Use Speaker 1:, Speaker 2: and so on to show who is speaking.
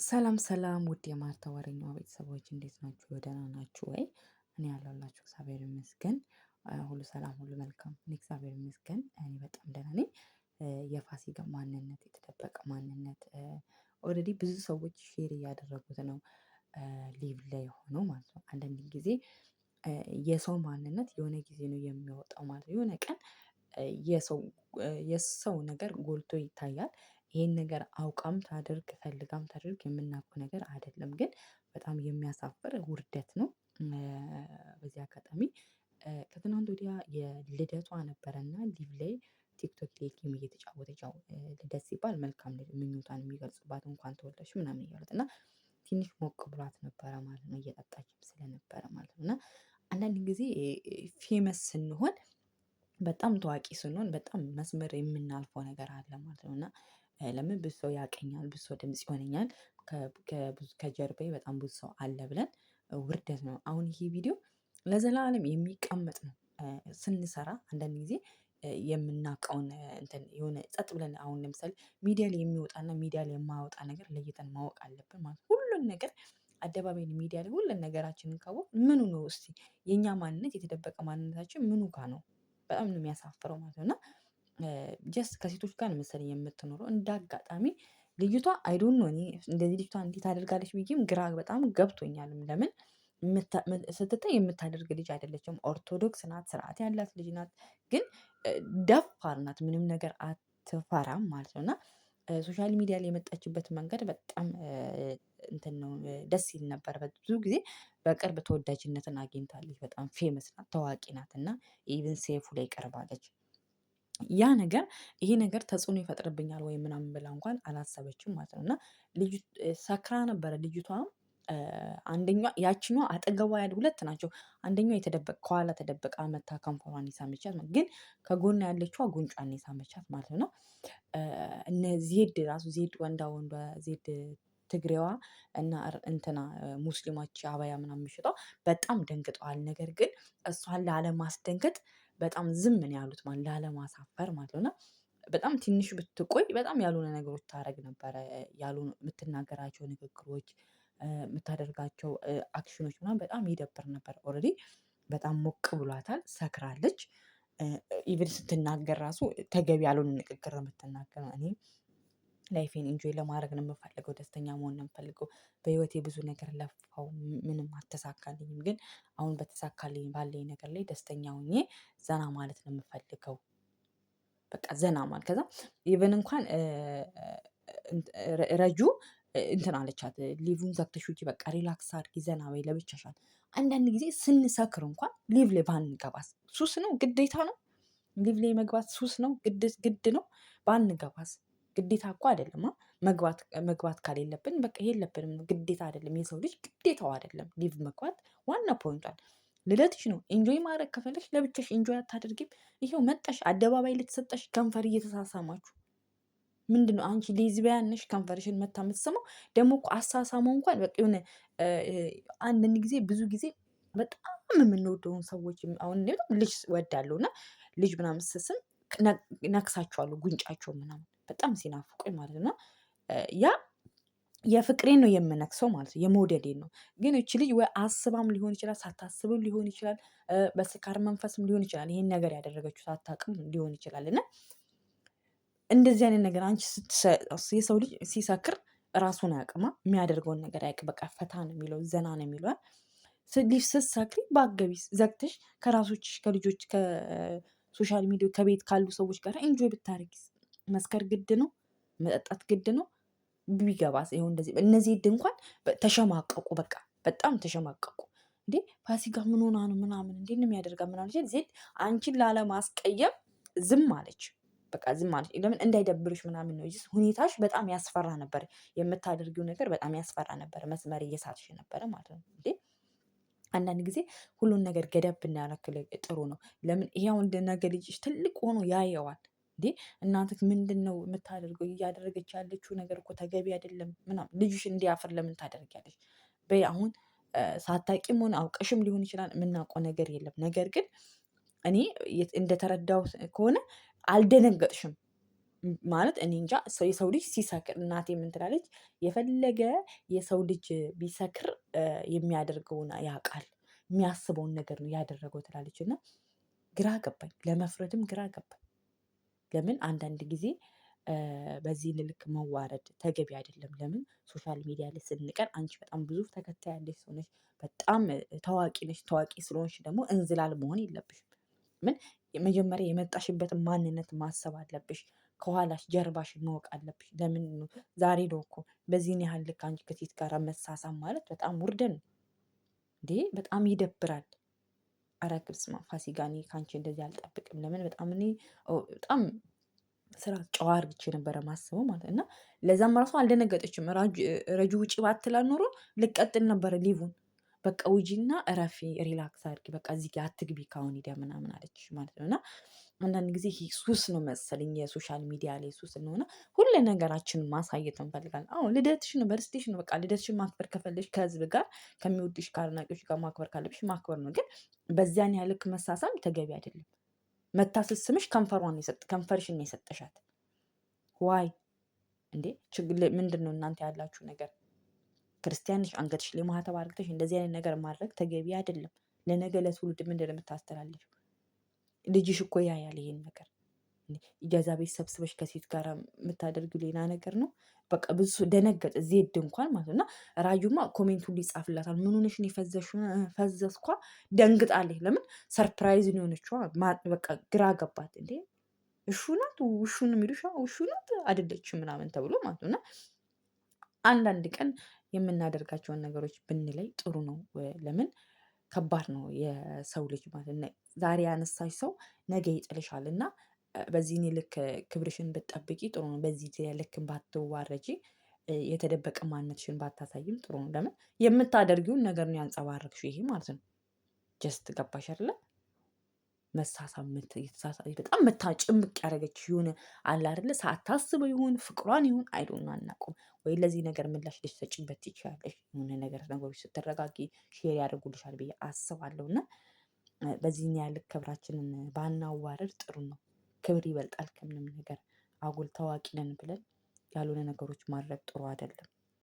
Speaker 1: ሰላም ሰላም ውድ የማርታ ወሬኛዋ ቤተሰቦች እንዴት ናችሁ? ደህና ናችሁ ወይ? እኔ ያለሁላችሁ እግዚአብሔር ይመስገን። ሁሉ ሰላም ሁሉ መልካም። እኔ እግዚአብሔር ይመስገን እኔ በጣም ደህና ነኝ። የፋሲካ ማንነት የተደበቀ ማንነት ኦልሬዲ ብዙ ሰዎች ሼር እያደረጉት ነው። ሊቭ ላይ ሆኖ ማለት ነው። አንዳንድ ጊዜ የሰው ማንነት የሆነ ጊዜ ነው የሚወጣው ማለት ነው። የሆነ ቀን የሰው የሰው ነገር ጎልቶ ይታያል። ይሄን ነገር አውቃም ታድርግ ፈልጋም ታድርግ የምናውቀው ነገር አይደለም፣ ግን በጣም የሚያሳፍር ውርደት ነው። በዚህ አጋጣሚ ከትናንት ወዲያ የልደቷ ነበረና ሊቭ ላይ ቲክቶክ ላይ ጌም እየተጫወተች ልደት ሲባል መልካም ምኞቷን የሚገልጹባት እንኳን ተወለድሽ ምናምን እያሉት እና ትንሽ ሞቅ ብሏት ነበረ ማለት ነው። እየጠጣችም ስለነበረ ማለት ነው። እና አንዳንድ ጊዜ ፌመስ ስንሆን በጣም ታዋቂ ስንሆን በጣም መስመር የምናልፈው ነገር አለ ማለት ነው። እና ለምን ብዙ ሰው ያውቀኛል፣ ብዙ ሰው ድምጽ ይሆነኛል፣ ከጀርባዬ በጣም ብዙ ሰው አለ ብለን ውርደት ነው። አሁን ይሄ ቪዲዮ ለዘላለም የሚቀመጥ ነው። ስንሰራ አንዳንድ ጊዜ የምናውቀውን እንትን የሆነ ጸጥ ብለን አሁን ለምሳሌ ሚዲያ ላይ የሚወጣና ሚዲያ ላይ የማያወጣ ነገር ለይተን ማወቅ አለብን ማለት ነው። ሁሉን ነገር አደባባይ ሚዲያ ላይ ሁሉን ነገራችንን ካወቅን ምኑ ነው እስቲ የኛ ማንነት የተደበቀ ማንነታችን ምኑ ጋር ነው? በጣም ነው የሚያሳፍረው ማለት ነው። እና ጀስት ከሴቶች ጋር ነው መሰለኝ የምትኖረው። እንደ አጋጣሚ ልጅቷ አይ ዶንት ኖ እኔ እንደዚህ ልጅቷ እንዴት አደርጋለች ብዬም ግራ በጣም ገብቶኛልም። ለምን ስትታይ የምታደርግ ልጅ አይደለችም። ኦርቶዶክስ ናት፣ ስርዓት ያላት ልጅ ናት። ግን ደፋር ናት፣ ምንም ነገር አትፈራም ማለት ነው። እና ሶሻል ሚዲያ ላይ የመጣችበት መንገድ በጣም እንትን ነው፣ ደስ ይል ነበር። ብዙ ጊዜ በቅርብ ተወዳጅነትን አግኝታለች። በጣም ፌመስ ናት፣ ታዋቂ ናት እና ኢቭን ሴፉ ላይ ቀርባለች። ያ ነገር ይሄ ነገር ተጽዕኖ ይፈጥርብኛል ወይ ምናምን ብላ እንኳን አላሰበችም ማለት ነው። እና ልጅ ሰክራ ነበረ ልጅቷም አንደኛዋ ያችኛዋ አጠገቧ ያሉ ሁለት ናቸው። አንደኛዋ ከኋላ ተደበቃ መታ ከንፈሯን የሳመቻት ግን ከጎን ያለችዋ ጉንጯን የሳመቻት ማለት ነው። እነ ዜድ ራሱ ዜድ ወንዳ ዜድ ትግሬዋ እና እንትና ሙስሊሞች አባያ ምናምን የሚሸጠው በጣም ደንግጠዋል። ነገር ግን እሷን ላለማስደንገጥ በጣም ዝም ነው ያሉት ማለት ላለማሳፈር ማለት ነው። እና በጣም ትንሽ ብትቆይ በጣም ያልሆነ ነገሮች ታደርግ ነበረ። ያልሆነ የምትናገራቸው ንግግሮች፣ የምታደርጋቸው አክሽኖች ምናምን በጣም ይደብር ነበር። ኦልሬዲ በጣም ሞቅ ብሏታል፣ ሰክራለች። ኢቭን ስትናገር ራሱ ተገቢ ያልሆነ ንግግር ነው የምትናገረው። እኔ ላይፌን ኢንጆይ ለማድረግ ነው የምፈልገው፣ ደስተኛ መሆን ነው የምፈልገው። በህይወቴ ብዙ ነገር ለፋው፣ ምንም አልተሳካልኝም። ግን አሁን በተሳካልኝ ባለኝ ነገር ላይ ደስተኛ ሆኜ ዘና ማለት ነው የምፈልገው። በቃ ዘና ማለት ከዛ ኢቭን እንኳን ረጁ እንትን አለቻት፣ ሊቭን ዘግተሽ ውጪ በቃ ሪላክስ አድርጊ፣ ዘና በይ ለብቻሻል። አንዳንድ ጊዜ ስንሰክር እንኳን ሊቭ ላይ ባንገባስ? ሱስ ነው? ግዴታ ነው? ሊቭ ላይ መግባት ሱስ ነው? ግድ ነው? ባንገባስ? ግዴታ እኮ አይደለም። መግባት ካሌለብን በቃ የለብንም፣ ግዴታ አይደለም። የሰው ልጅ ግዴታው አይደለም ሊቭ መግባት። ዋና ፖይንቷል ልደትሽ ነው። ኢንጆይ ማድረግ ከፈለሽ ለብቻሽ ኢንጆይ አታደርጊም? ይሄው መጣሽ አደባባይ ልትሰጠሽ ከንፈር እየተሳሳማችሁ ምንድነው? አንቺ ሌዝቢያን ነሽ ከንፈርሽን መታ የምትስመው? ደግሞ እኮ አሳሳመው እንኳን በቃ የሆነ አንዳንድ ጊዜ ብዙ ጊዜ በጣም የምንወደውን ሰዎች አሁን እኔ በጣም ልጅ እወዳለሁ እና ልጅ ምናምን ስስም ነክሳቸዋለሁ ጉንጫቸው ምናምን በጣም ሲናፍቁኝ ማለት ነው። ያ የፍቅሬን ነው የምነክሰው ማለት ነው፣ የመውደዴን ነው። ግን እቺ ልጅ ወይ አስባም ሊሆን ይችላል፣ ሳታስብም ሊሆን ይችላል፣ በስካር መንፈስም ሊሆን ይችላል። ይሄን ነገር ያደረገችው ሳታውቅም ሊሆን ይችላል። እና እንደዚህ አይነት ነገር አንቺ የሰው ልጅ ሲሰክር ራሱን አያውቅማ፣ የሚያደርገውን ነገር አያውቅም። በቃ ፈታ ነው የሚለው፣ ዘና ነው የሚለው። ስትሰክሪ በአገቢስ ዘግተሽ ከራሶችሽ ከልጆች ከሶሻል ሚዲያ ከቤት ካሉ ሰዎች ጋር ኢንጆይ ብታረጊስ? መስከር ግድ ነው? መጠጣት ግድ ነው? ቢገባስ? ይኸው እንደዚህ እነዚህ እንኳን ተሸማቀቁ፣ በቃ በጣም ተሸማቀቁ። እንዴ ፋሲካ ምን ሆና ነው ምናምን እንዴ ነው የሚያደርጋ ምናምን ዜድ አንቺን ላለማስቀየም ዝም አለች። በቃ ዝም አለች። ለምን እንዳይደብርሽ ምናምን ነው። ሁኔታሽ በጣም ያስፈራ ነበር። የምታደርጊው ነገር በጣም ያስፈራ ነበር። መስመር እየሳትሽ ነበረ ማለት ነው። እንዴ አንዳንድ ጊዜ ሁሉን ነገር ገደብ ብናረክል ጥሩ ነው። ለምን ይሄው እንደ ነገ ልጅሽ ትልቅ ሆኖ ያየዋል። እንዴ እናትህ ምንድነው የምታደርገው? እያደረገች ያለችው ነገር እኮ ተገቢ አይደለም ምናምን። ልጅሽ እንዲያፍር ለምን ታደርጊያለሽ? በይ አሁን ሳታቂም ሆነ አውቀሽም ሊሆን ይችላል፣ የምናውቀው ነገር የለም። ነገር ግን እኔ እንደተረዳሁት ከሆነ አልደነገጥሽም። ማለት እኔ እንጃ የሰው ልጅ ሲሰክር እናቴ ምን ትላለች? የፈለገ የሰው ልጅ ቢሰክር የሚያደርገውን ያውቃል፣ የሚያስበውን ነገር ነው ያደረገው ትላለች። እና ግራ ገባኝ፣ ለመፍረድም ግራ ገባኝ። ለምን አንዳንድ ጊዜ በዚህ ልክ መዋረድ ተገቢ አይደለም። ለምን ሶሻል ሚዲያ ላይ ስንቀር አንቺ በጣም ብዙ ተከታይ ያለሽ ሰው ነሽ፣ በጣም ታዋቂ ነሽ። ታዋቂ ስለሆንሽ ደግሞ እንዝላል መሆን የለብሽም። ምን መጀመሪያ የመጣሽበትን ማንነት ማሰብ አለብሽ። ከኋላሽ ጀርባሽን ማወቅ አለብሽ። ለምን ነው ዛሬ ነው እኮ በዚህን ያህል ልክ አንቺ ከሴት ጋር መሳሳም ማለት በጣም ውርደት ነው እንዴ! በጣም ይደብራል። ኧረ በስመ አብ ፋሲካ፣ እኔ ካንቺ እንደዚህ አልጠብቅም። ለምን በጣም ስራ ጨዋ አድርግቼ ነበረ ማስበው ማለት እና ለዛም ራሱ አልደነገጠችም። ረጁ ውጪ ባትላት ኖሮ ልቀጥል ነበረ ሊቡን። በቃ ውጪና እረፊ፣ ሪላክስ አድርጊ፣ በቃ እዚህ ጋር አትግቢ ከአሁን ሄዳ ምናምን አለችሽ ማለት ነው። እና አንዳንድ ጊዜ ሱስ ነው መሰለኝ የሶሻል ሚዲያ ላይ ሱስ ነውና ሁሉ ነገራችንን ማሳየት እንፈልጋለን። አዎ ልደትሽ ነው፣ በርዝዴሽ ነው። በቃ ልደትሽን ማክበር ከፈለግሽ ከህዝብ ጋር ከሚወድሽ ከአድናቂዎች ጋር ማክበር ካለብሽ ማክበር ነው። ግን በዚያን ያህል ልክ መሳሳም ተገቢ አይደለም። መታ ስትስምሽ ከንፈርሽን ነው የሰጠሻት። ዋይ እንዴ! ምንድን ነው እናንተ ያላችሁ ነገር? ክርስቲያን ነሽ፣ አንገትሽ ላይ ማህተብ አድርገሽ እንደዚህ አይነት ነገር ማድረግ ተገቢ አይደለም። ለነገ ለትውልድ ምንድን ነው የምታስተላልፊው? ልጅሽ እኮ ያያል ይሄን ነገር። ኢጃዛ ቤት ሰብስበሽ ከሴት ጋር የምታደርጊው ሌላ ነገር ነው። በቃ ብዙ ሰው ደነገጠ። ዜድ እንኳን ማለት ነው። እና ራጁማ ኮሜንት ሁሉ ይጻፍላታል። ምን ሆነሽ ነው የፈዘዝሽው? ፈዘዝኳ ደንግጣለች። ለምን ሰርፕራይዝ ነው የሆነችው። በቃ ግራ ገባት። እንዴ እሹ ናት ውሹ ነው የሚሉሽ? ውሹ ናት አይደለችም ምናምን ተብሎ ማለት ነው። እና አንዳንድ ቀን የምናደርጋቸውን ነገሮች ብንለይ ጥሩ ነው። ለምን ከባድ ነው የሰው ልጅ ማለት ነው። ዛሬ ያነሳሽ ሰው ነገ ይጥልሻል። እና በዚህን ልክ ክብርሽን ብትጠብቂ ጥሩ ነው። በዚህ ልክ ባትዋረጂ፣ የተደበቀ ማንነትሽን ባታሳይም ጥሩ ነው። ለምን የምታደርጊውን ነገር ነው ያንጸባረቅሽው ይሄ ማለት ነው። ጀስት ገባሽ አይደለ? መሳሳም በጣም ጭምቅ ያደረገችሽ የሆነ አለ አይደለ? ሳታስበው ይሁን ፍቅሯን ይሁን አይዶን አናውቅም። ወይ ለዚህ ነገር ምላሽ ልትሰጪበት ትችያለሽ። የሆነ ነገሮች ስትረጋጊ ሼር ያደርጉልሻል ብዬ አስባለሁ። እና በዚህን ያህል ክብራችንን ባናዋርድ ጥሩ ነው። ክብር ይበልጣል ከምንም ነገር። አጉል ታዋቂ ነን ብለን ያልሆነ ነገሮች ማድረግ ጥሩ አይደለም።